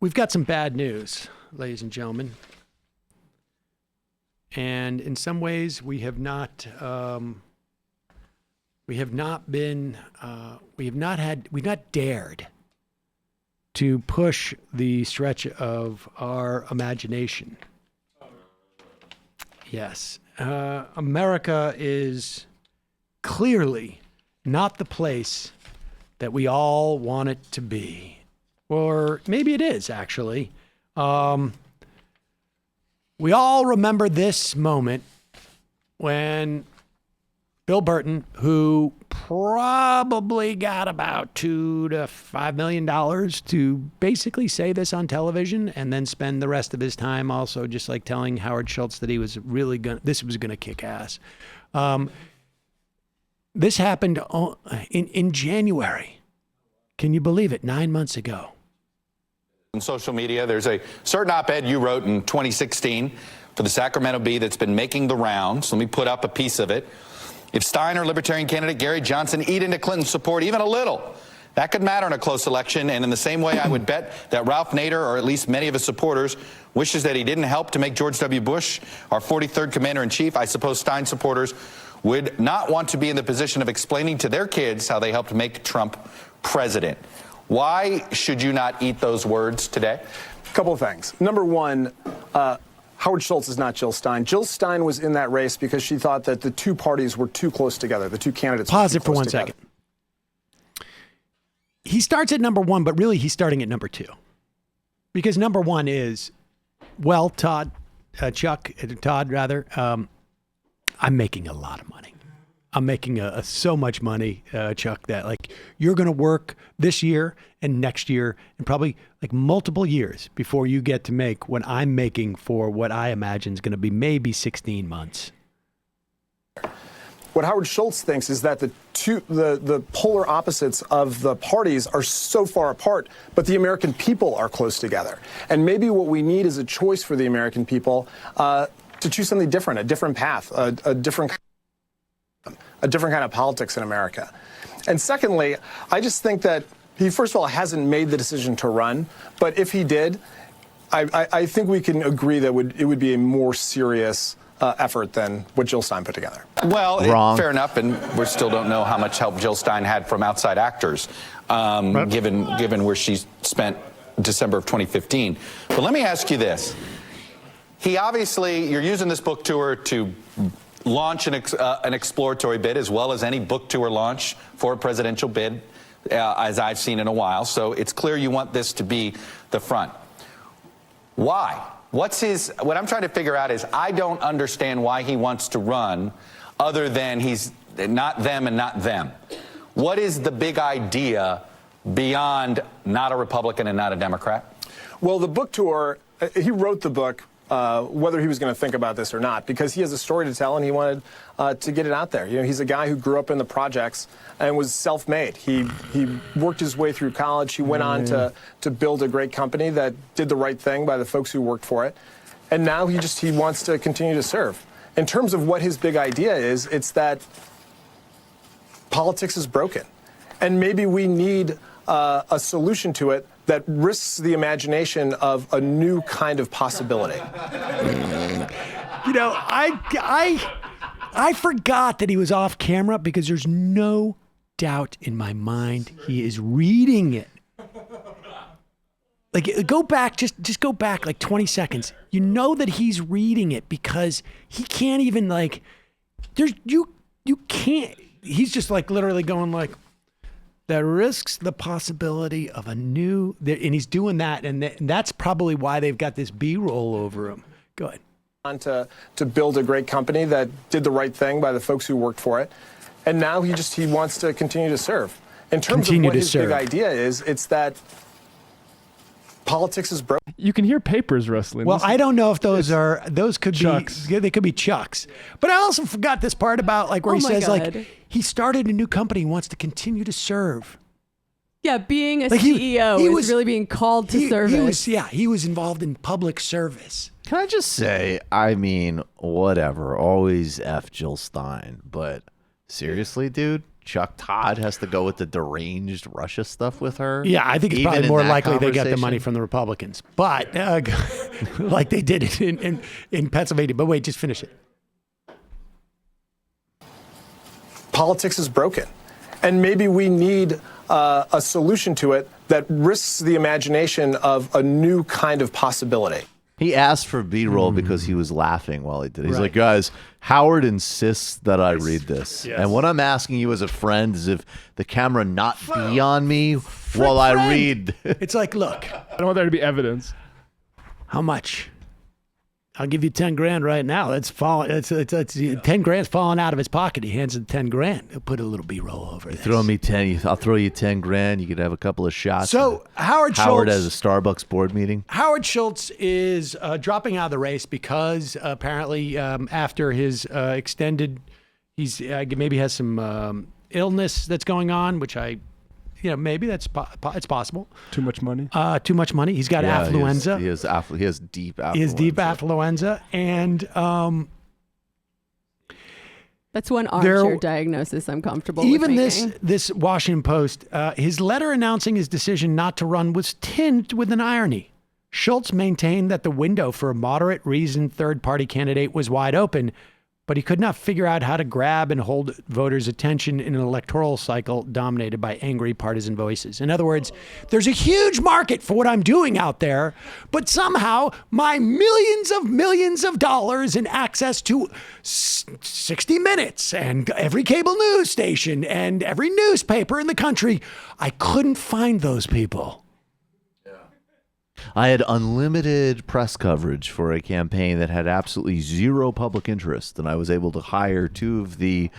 we've got some bad news, ladies and gentlemen. And in some ways, we have not dared to push the stretch of our imagination. Yes. America is clearly not the place that we all want it to be. Or maybe it is, actually. We all remember this moment when Bill Burton, who probably got about $2 to $5 million to basically say this on television and then spend the rest of his time also just like telling Howard Schultz that he was really this was going to kick ass. This happened in January. Can you believe it? 9 months ago. On social media, there's a certain op-ed you wrote in 2016 for the Sacramento Bee that's been making the rounds. Let me put up a piece of it. If Stein or Libertarian candidate Gary Johnson eat into Clinton's support even a little, that could matter in a close election. And in the same way, I would bet that Ralph Nader, or at least many of his supporters, wishes that he didn't help to make George W. Bush our 43rd commander-in-chief. I suppose Stein supporters would not want to be in the position of explaining to their kids how they helped make Trump president. Why should you not eat those words today? A couple of things. Number one, Howard Schultz is not Jill Stein. Jill Stein was in that race because she thought that the two parties were too close together. The two candidates were too close together. Pause it for 1 second. He starts at number one, but really he's starting at number two. Because number one is, well, Todd, I'm making a lot of money. I'm making so much money, Chuck, that like you're going to work this year and next year and probably like multiple years before you get to make what I'm making for what I imagine is going to be maybe 16 months. What Howard Schultz thinks is that the polar opposites of the parties are so far apart, but the American people are close together. And maybe what we need is a choice for the American people to choose something different, a different path, a different kind of politics in America. And secondly, I just think that he, first of all, hasn't made the decision to run. But if he did, I think we can agree that it would be a more serious effort than what Jill Stein put together. Well, fair enough, and we still don't know how much help Jill Stein had from outside actors, given where she spent December of 2015. But let me ask you this. You're using this book tour to launch an exploratory bid, as well as any book tour launch for a presidential bid, as I've seen in a while. So it's clear you want this to be the front. Why? What I'm trying to figure out is I don't understand why he wants to run other than he's not them and not them. What is the big idea beyond not a Republican and not a Democrat? Well, the book tour, he wrote the book whether he was going to think about this or not, because he has a story to tell and he wanted to get it out there. You know, he's a guy who grew up in the projects and was self-made. He worked his way through college. He went on to build a great company that did the right thing by the folks who worked for it. And now he wants to continue to serve. In terms of what his big idea is, it's that politics is broken. And maybe we need a solution to it that risks the imagination of a new kind of possibility. You know, I forgot that he was off camera because there's no doubt in my mind he is reading it. Like, go back, just go back like 20 seconds. You know that he's reading it because he can't even like, you can't, he's just like literally going like, that risks the possibility of a new, and he's doing that, and that's probably why they've got this B-roll over him. Go ahead. On to build a great company that did the right thing by the folks who worked for it, and now he wants to continue to serve. In terms of what his big idea is, it's that politics is broken. You can hear papers rustling. Well, I don't know if those could Chucks. They could be Chucks. But I also forgot this part about like where he says like he started a new company, he wants to continue to serve. Yeah, being a CEO is really being called to service. He was involved in public service. Can I just say, I mean, whatever, always F Jill Stein, but seriously, dude, Chuck Todd has to go with the deranged Russia stuff with her. Yeah, I think it's Even probably in more that likely they got the conversation? money from the Republicans, but like they did it in Pennsylvania. But wait, just finish it. Politics is broken, and maybe we need a solution to it that risks the imagination of a new kind of possibility. He asked for B-roll because he was laughing while he did it. He's Right. like, guys, Howard insists that I read this. Yes. And what I'm asking you as a friend is if the camera not be on me Friend. while I read. It's like, look, I don't want there to be evidence. how much? I'll give you 10 grand right now. It's 10 grand's falling out of his pocket. He hands him 10 grand. He'll put a little B-roll over this. Throw me 10. I'll throw you 10 grand. You could have a couple of shots. So Howard Howard Schultz. has a Starbucks board meeting. Howard Schultz is dropping out of the race because apparently after his extended, he's maybe has some illness that's going on, which maybe it's possible. Too much money. Too much money. He's got affluenza. He has deep affluenza. He has deep affluenza, and That's one armchair diagnosis I'm comfortable even with making. this Washington Post, his letter announcing his decision not to run was tinged with an irony. Schultz maintained that the window for a moderate, reasoned third-party candidate was wide open, but he could not figure out how to grab and hold voters' attention in an electoral cycle dominated by angry partisan voices. In other words, there's a huge market for what I'm doing out there, but somehow my millions of dollars and access to 60 Minutes and every cable news station and every newspaper in the country, I couldn't find those people. I had unlimited press coverage for a campaign that had absolutely zero public interest, and I was able to hire two of the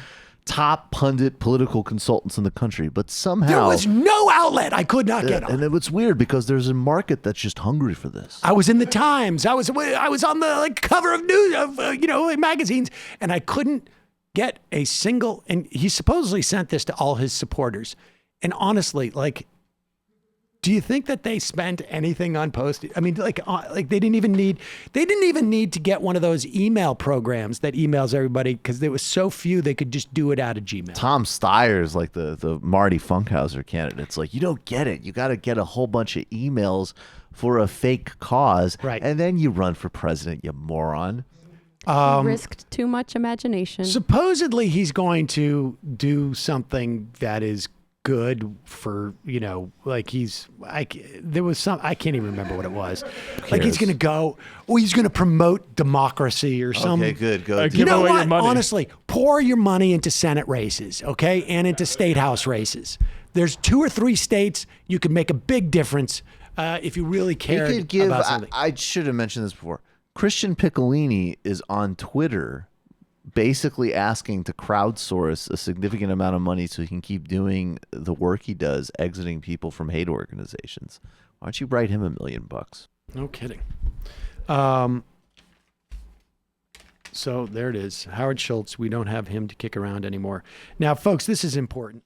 top pundit political consultants in the country. But somehow There was no outlet I could not get on. and it was weird because there's a market that's just hungry for this. I was in the Times. I was on the cover of news of magazines, and I couldn't get a single. And he supposedly sent this to all his supporters. And honestly, do you think that they spent anything on posting? I mean, they didn't even need to get one of those email programs that emails everybody because there was so few they could just do it out of Gmail. Tom Steyer's like the Marty Funkhauser candidate. It's like, you don't get it. You got to get a whole bunch of emails for a fake cause. Right. And then you run for president, you moron. Risked too much imagination. Supposedly he's going to do something that is good for, there was some, I can't even remember what it was. Like he's going to go, he's going to promote democracy or something. Okay, good. Go. Give You know away your what? money. Honestly, pour your money into Senate races, okay? And into state house races. There's 2 or 3 states you could make a big difference if you really He cared could give, about something. I should have mentioned this before. Christian Piccolini is on Twitter basically asking to crowdsource a significant amount of money so he can keep doing the work he does, exiting people from hate organizations. Why don't you write him $1 million? No kidding. So there it is. Howard Schultz, we don't have him to kick around anymore. Now, folks, this is important.